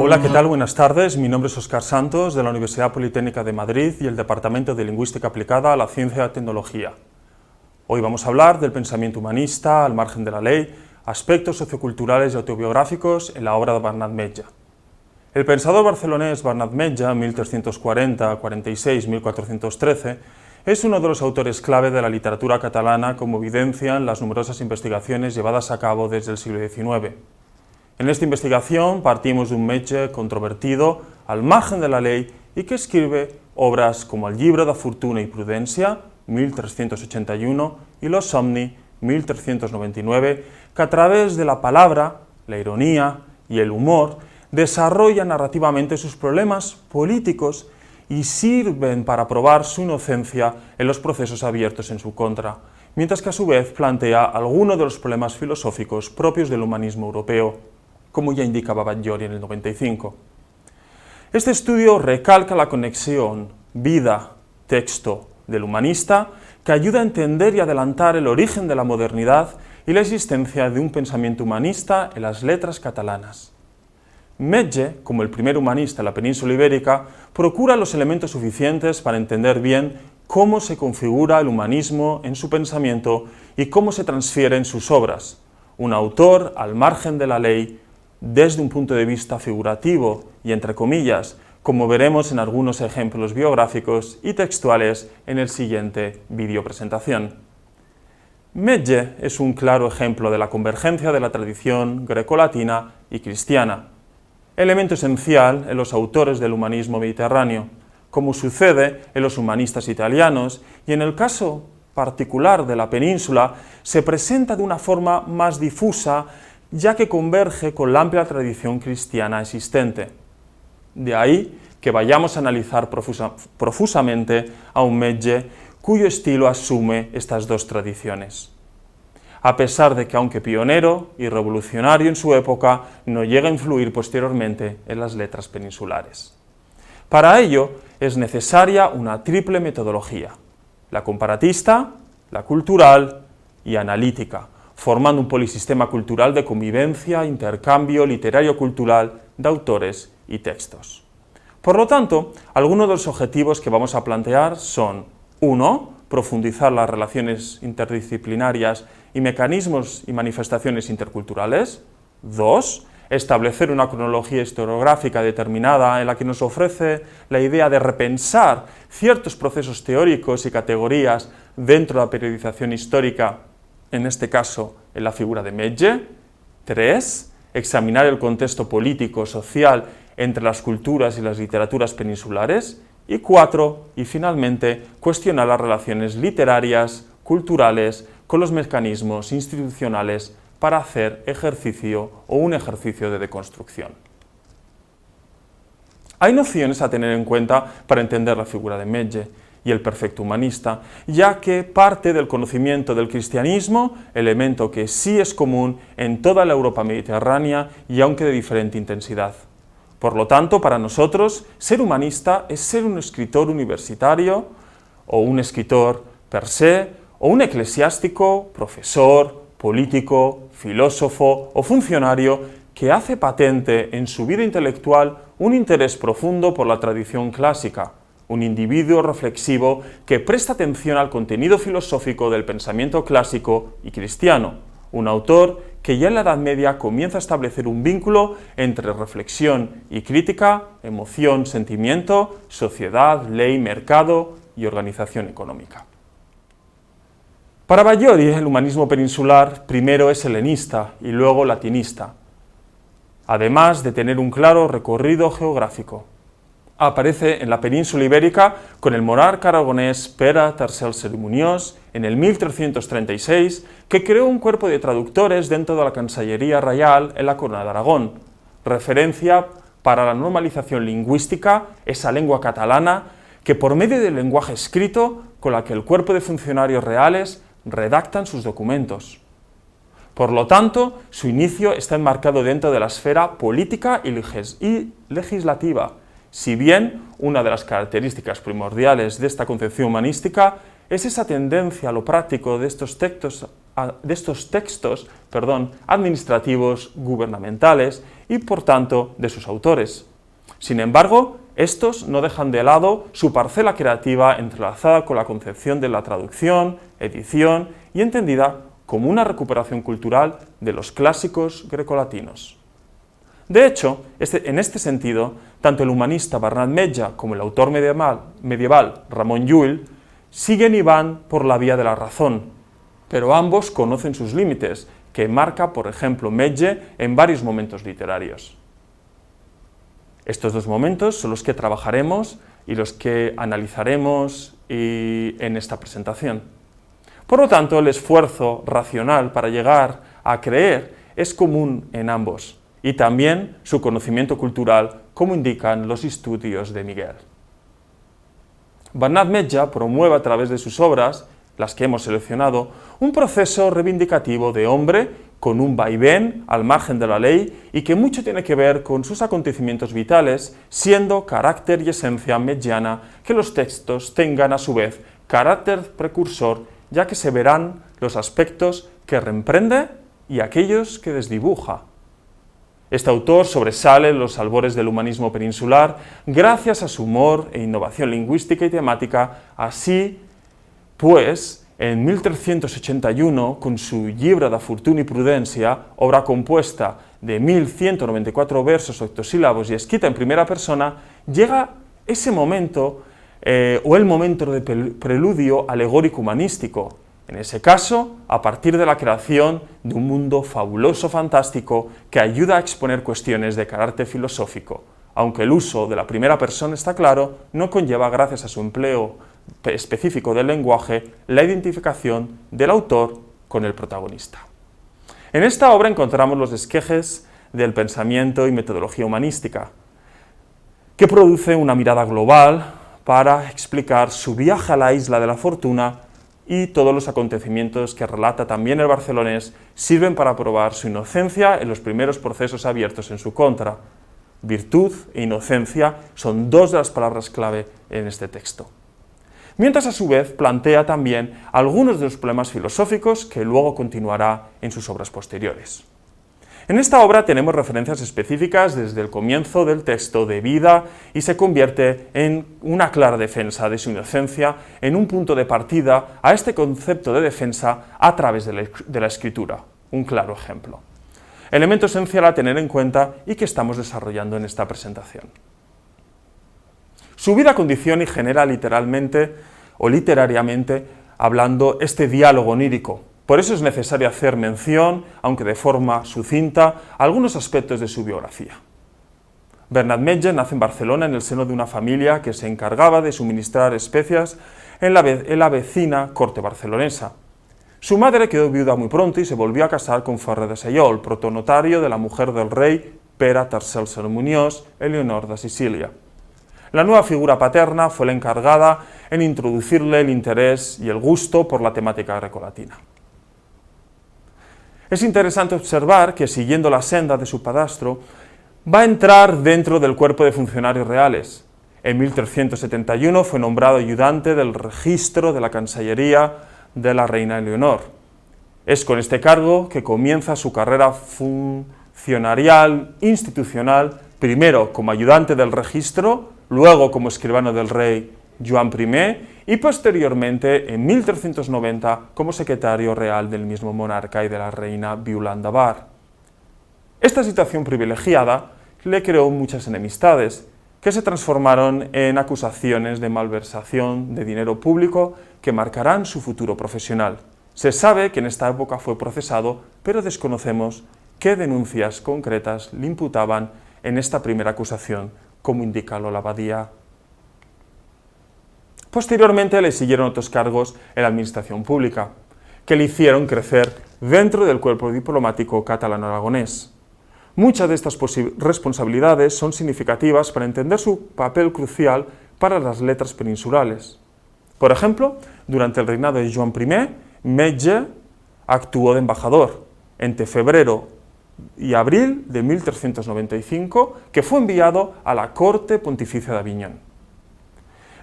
Hola, ¿qué tal? Buenas tardes. Mi nombre es Óscar Santos, de la Universidad Politécnica de Madrid y el Departamento de Lingüística Aplicada a la Ciencia y la Tecnología. Hoy vamos a hablar del pensamiento humanista, al margen de la ley, aspectos socioculturales y autobiográficos en la obra de Bernat Metge. El pensador barcelonés Bernat Metge, 1340-46-1413, es uno de los autores clave de la literatura catalana, como evidencian las numerosas investigaciones llevadas a cabo desde el siglo XIX. En esta investigación partimos de un Metge controvertido, al margen de la ley, y que escribe obras como el Llibre de Fortuna y Prudencia, 1381, y Los Somni, 1399, que a través de la palabra, la ironía y el humor desarrolla narrativamente sus problemas políticos y sirven para probar su inocencia en los procesos abiertos en su contra, mientras que a su vez plantea algunos de los problemas filosóficos propios del humanismo europeo, como ya indicaba Batllori en el 95. Este estudio recalca la conexión vida-texto del humanista, que ayuda a entender y adelantar el origen de la modernidad y la existencia de un pensamiento humanista en las letras catalanas. Metge, como el primer humanista en la península ibérica, procura los elementos suficientes para entender bien cómo se configura el humanismo en su pensamiento y cómo se transfiere en sus obras. Un autor al margen de la ley, desde un punto de vista figurativo y entre comillas, como veremos en algunos ejemplos biográficos y textuales en el siguiente vídeo presentación. Metge es un claro ejemplo de la convergencia de la tradición grecolatina y cristiana, elemento esencial en los autores del humanismo mediterráneo, como sucede en los humanistas italianos, y en el caso particular de la península se presenta de una forma más difusa, ya que converge con la amplia tradición cristiana existente. De ahí que vayamos a analizar profusamente a un Metge cuyo estilo asume estas dos tradiciones. A pesar de que, aunque pionero y revolucionario en su época, no llega a influir posteriormente en las letras peninsulares. Para ello es necesaria una triple metodología: la comparatista, la cultural y analítica, formando un polisistema cultural de convivencia, intercambio literario-cultural de autores y textos. Por lo tanto, algunos de los objetivos que vamos a plantear son: 1. Profundizar las relaciones interdisciplinarias y mecanismos y manifestaciones interculturales. 2. Establecer una cronología historiográfica determinada en la que nos ofrece la idea de repensar ciertos procesos teóricos y categorías dentro de la periodización histórica, en este caso en la figura de Metge. 3. Examinar el contexto político, social entre las culturas y las literaturas peninsulares. Y 4. Y finalmente, cuestionar las relaciones literarias, culturales, con los mecanismos institucionales para hacer ejercicio o un ejercicio de deconstrucción. Hay nociones a tener en cuenta para entender la figura de Metge y el perfecto humanista, ya que parte del conocimiento del cristianismo, elemento que sí es común en toda la Europa mediterránea y aunque de diferente intensidad. Por lo tanto, para nosotros, ser humanista es ser un escritor universitario, o un escritor per se, o un eclesiástico, profesor, político, filósofo o funcionario que hace patente en su vida intelectual un interés profundo por la tradición clásica, un individuo reflexivo que presta atención al contenido filosófico del pensamiento clásico y cristiano, un autor que ya en la Edad Media comienza a establecer un vínculo entre reflexión y crítica, emoción, sentimiento, sociedad, ley, mercado y organización económica. Para Batllori, el humanismo peninsular primero es helenista y luego latinista, además de tener un claro recorrido geográfico. Aparece en la península ibérica con el monarca aragonés Pere III Cerimoniós en el 1336, que creó un cuerpo de traductores dentro de la Cancellería Real en la Corona de Aragón, referencia para la normalización lingüística, esa lengua catalana que por medio del lenguaje escrito con la que el cuerpo de funcionarios reales redactan sus documentos. Por lo tanto, su inicio está enmarcado dentro de la esfera política y legislativa, si bien una de las características primordiales de esta concepción humanística es esa tendencia a lo práctico de estos textos administrativos gubernamentales y, por tanto, de sus autores. Sin embargo, estos no dejan de lado su parcela creativa entrelazada con la concepción de la traducción, edición y entendida como una recuperación cultural de los clásicos grecolatinos. De hecho, en este sentido, tanto el humanista Bernat Metge como el autor medieval Ramon Llull siguen y van por la vía de la razón, pero ambos conocen sus límites, que marca, por ejemplo, Metge en varios momentos literarios. Estos dos momentos son los que trabajaremos y los que analizaremos en esta presentación. Por lo tanto, el esfuerzo racional para llegar a creer es común en ambos, y también su conocimiento cultural, como indican los estudios de Miguel. Bernat Metge promueve a través de sus obras, las que hemos seleccionado, un proceso reivindicativo de hombre con un vaivén al margen de la ley y que mucho tiene que ver con sus acontecimientos vitales, siendo carácter y esencia metgiana que los textos tengan a su vez carácter precursor, ya que se verán los aspectos que reemprende y aquellos que desdibuja. Este autor sobresale en los albores del humanismo peninsular gracias a su humor e innovación lingüística y temática. Así pues, en 1381, con su Llibre de Fortuna y Prudencia, obra compuesta de 1194 versos octosílabos y escrita en primera persona, llega ese momento o el momento de preludio alegórico humanístico. En ese caso, a partir de la creación de un mundo fabuloso, fantástico, que ayuda a exponer cuestiones de carácter filosófico, aunque el uso de la primera persona, está claro, no conlleva, gracias a su empleo específico del lenguaje, la identificación del autor con el protagonista. En esta obra encontramos los esquejes del pensamiento y metodología humanística, que produce una mirada global para explicar su viaje a la isla de la fortuna, y todos los acontecimientos que relata también el barcelonés sirven para probar su inocencia en los primeros procesos abiertos en su contra. Virtud e inocencia son dos de las palabras clave en este texto. Mientras a su vez plantea también algunos de los problemas filosóficos que luego continuará en sus obras posteriores. En esta obra tenemos referencias específicas desde el comienzo del texto de vida y se convierte en una clara defensa de su inocencia, en un punto de partida a este concepto de defensa a través de la escritura, un claro ejemplo. Elemento esencial a tener en cuenta y que estamos desarrollando en esta presentación. Su vida condiciona y genera literalmente o literariamente hablando este diálogo onírico. Por eso es necesario hacer mención, aunque de forma sucinta, a algunos aspectos de su biografía. Bernat Metge nace en Barcelona en el seno de una familia que se encargaba de suministrar especias en la vecina corte barcelonesa. Su madre quedó viuda muy pronto y se volvió a casar con Ferrer de Sayol, protonotario de la mujer del rey Pere III Cerimoniós, Eleonor de Sicília. La nueva figura paterna fue la encargada en introducirle el interés y el gusto por la temática grecolatina. Es interesante observar que, siguiendo la senda de su padrastro, va a entrar dentro del cuerpo de funcionarios reales. En 1371 fue nombrado ayudante del registro de la Cancellería de la reina Eleonor. Es con este cargo que comienza su carrera funcionarial institucional, primero como ayudante del registro, luego como escribano del rey Joan I, y posteriormente, en 1390, como secretario real del mismo monarca y de la reina Violant de Bar. Esta situación privilegiada le creó muchas enemistades, que se transformaron en acusaciones de malversación de dinero público que marcarán su futuro profesional. Se sabe que en esta época fue procesado, pero desconocemos qué denuncias concretas le imputaban en esta primera acusación, como indica Lola Badia. Posteriormente le siguieron otros cargos en la administración pública, que le hicieron crecer dentro del cuerpo diplomático catalano-aragonés. Muchas de estas responsabilidades son significativas para entender su papel crucial para las letras peninsulares. Por ejemplo, durante el reinado de Joan I, Metge actuó de embajador entre febrero y abril de 1395, que fue enviado a la corte pontificia de Aviñón.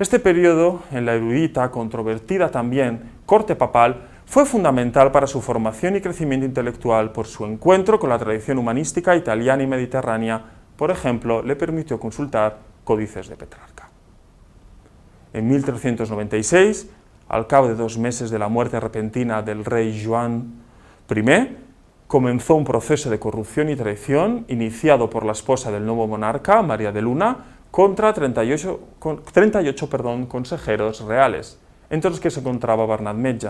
Este periodo, en la erudita, controvertida también, corte papal, fue fundamental para su formación y crecimiento intelectual por su encuentro con la tradición humanística italiana y mediterránea. Por ejemplo, le permitió consultar códices de Petrarca. En 1396, al cabo de 2 meses de la muerte repentina del rey Joan I, comenzó un proceso de corrupción y traición iniciado por la esposa del nuevo monarca, María de Luna, contra 38 consejeros reales, entre los que se encontraba Bernat Metge.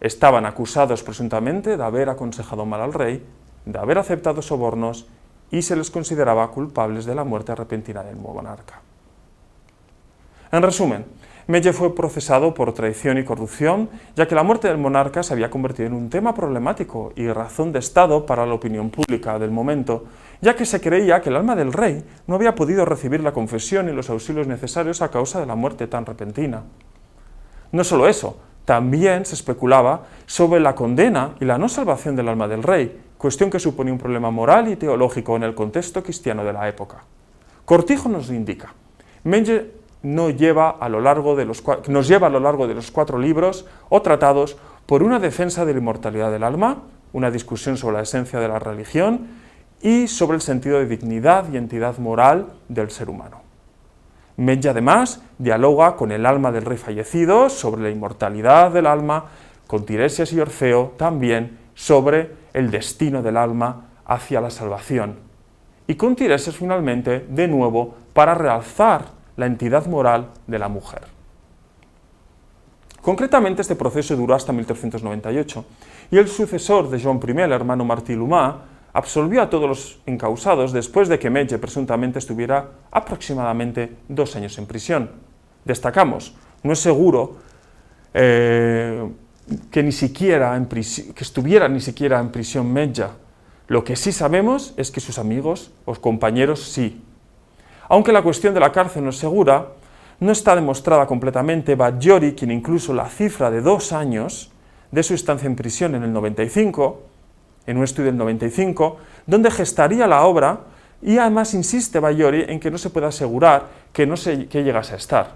Estaban acusados presuntamente de haber aconsejado mal al rey, de haber aceptado sobornos y se les consideraba culpables de la muerte repentina del nuevo monarca. En resumen, Metge fue procesado por traición y corrupción, ya que la muerte del monarca se había convertido en un tema problemático y razón de Estado para la opinión pública del momento, ya que se creía que el alma del rey no había podido recibir la confesión y los auxilios necesarios a causa de la muerte tan repentina. No solo eso, también se especulaba sobre la condena y la no salvación del alma del rey, cuestión que suponía un problema moral y teológico en el contexto cristiano de la época. Cortijo nos indica, Metge nos lleva a lo largo de los 4 libros o tratados por una defensa de la inmortalidad del alma, una discusión sobre la esencia de la religión y sobre el sentido de dignidad y entidad moral del ser humano. Metge además dialoga con el alma del rey fallecido sobre la inmortalidad del alma, con Tiresias y Orfeo también sobre el destino del alma hacia la salvación, y con Tiresias finalmente de nuevo para realzar la entidad moral de la mujer. Concretamente este proceso duró hasta 1398 y el sucesor de Joan I, el hermano Martí Lumà, absolvió a todos los encausados después de que Metge presuntamente estuviera aproximadamente 2 años en prisión. Destacamos, no es seguro que estuviera ni siquiera en prisión Metge. Lo que sí sabemos es que sus amigos o compañeros sí. Aunque la cuestión de la cárcel no es segura, no está demostrada completamente. Batllori, quien incluso la cifra de 2 años de su estancia en prisión en el 95, en un estudio del 95, donde gestaría la obra, y además insiste Batllori en que no se puede asegurar que llegase a estar.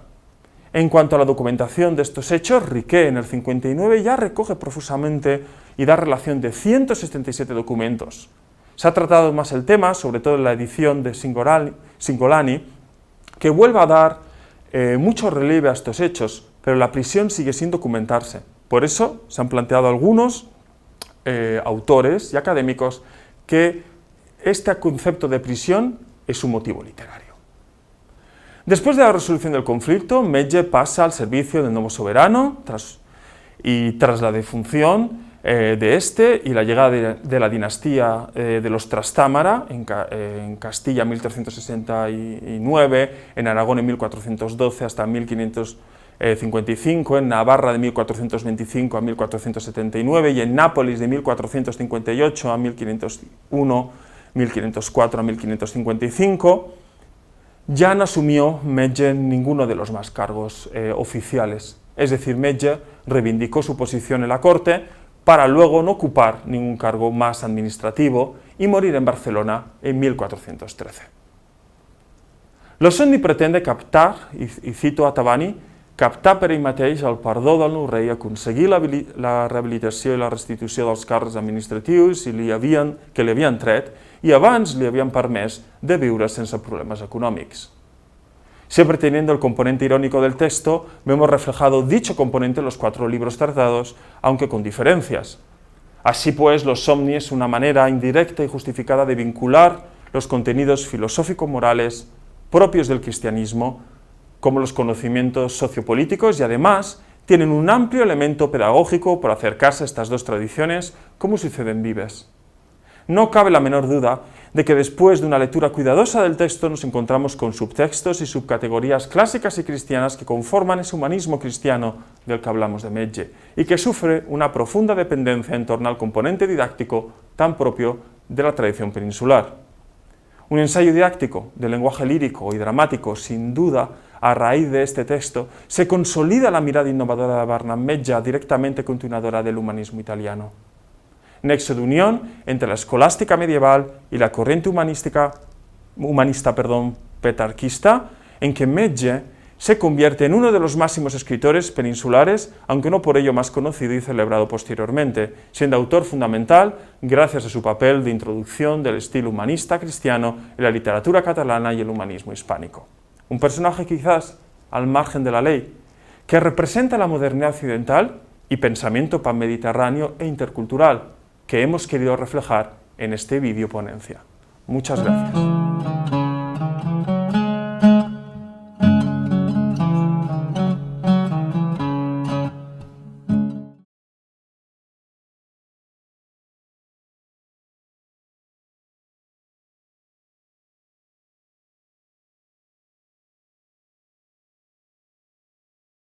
En cuanto a la documentación de estos hechos, Riquet en el 59 ya recoge profusamente y da relación de 177 documentos. Se ha tratado más el tema, sobre todo en la edición de Cingolani, que vuelve a dar mucho relieve a estos hechos, pero la prisión sigue sin documentarse. Por eso se han planteado algunos autores y académicos que este concepto de prisión es un motivo literario. Después de la resolución del conflicto, Metge pasa al servicio del nuevo soberano tras la defunción de este y la llegada de la dinastía de los Trastámara en Castilla en 1369, en Aragón en 1412 hasta 1555, en Navarra de 1425 a 1479 y en Nápoles de 1458 a 1501, 1504 a 1555, ya no asumió Metge ninguno de los más cargos oficiales. Es decir, Metge reivindicó su posición en la corte para luego no ocupar ningún cargo más administrativo y morir en Barcelona en 1413. Losoni pretende captar, y cito a Tabani, captar per ell mateix el perdó del nou rei, aconseguir la rehabilitació i la restitució dels càrrecs administratius que li havien tret i abans li havien permès de viure sense problemas económicos. Siempre teniendo el componente irónico del texto, vemos reflejado dicho componente en los 4 libros tratados, aunque con diferencias. Así pues, los Somni es una manera indirecta y justificada de vincular los contenidos filosófico-morales propios del cristianismo, como los conocimientos sociopolíticos, y además tienen un amplio elemento pedagógico por acercarse a estas 2 tradiciones, como sucede en Vives. No cabe la menor duda de que después de una lectura cuidadosa del texto nos encontramos con subtextos y subcategorías clásicas y cristianas que conforman ese humanismo cristiano del que hablamos de Metge y que sufre una profunda dependencia en torno al componente didáctico tan propio de la tradición peninsular. Un ensayo didáctico de lenguaje lírico y dramático, sin duda, a raíz de este texto, se consolida la mirada innovadora de Bernat Metge, directamente continuadora del humanismo italiano. Nexo de unión entre la escolástica medieval y la corriente humanista petrarquista, en que Metge se convierte en uno de los máximos escritores peninsulares, aunque no por ello más conocido y celebrado posteriormente, siendo autor fundamental gracias a su papel de introducción del estilo humanista cristiano en la literatura catalana y el humanismo hispánico. Un personaje quizás al margen de la ley, que representa la modernidad occidental y pensamiento panmediterráneo e intercultural, que hemos querido reflejar en este vídeo ponencia. Muchas gracias.